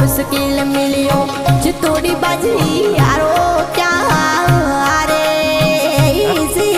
मुश्किल मिलियो चितोड़ी बाजी यारो क्या रे इसी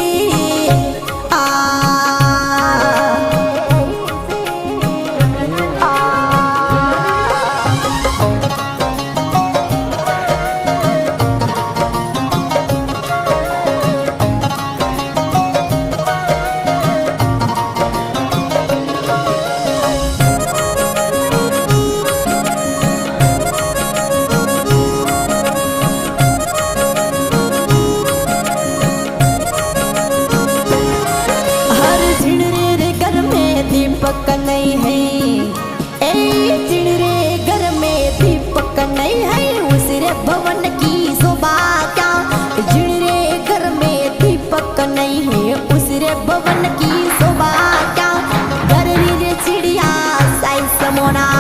दीपक नहीं है ए चिड़रे घर में दीपक नहीं है उसरे भवन की शोभा क्या चिड़रे घर में दीपक नहीं है उसरे भवन की शोभा क्या घर रे चिड़िया साई समोना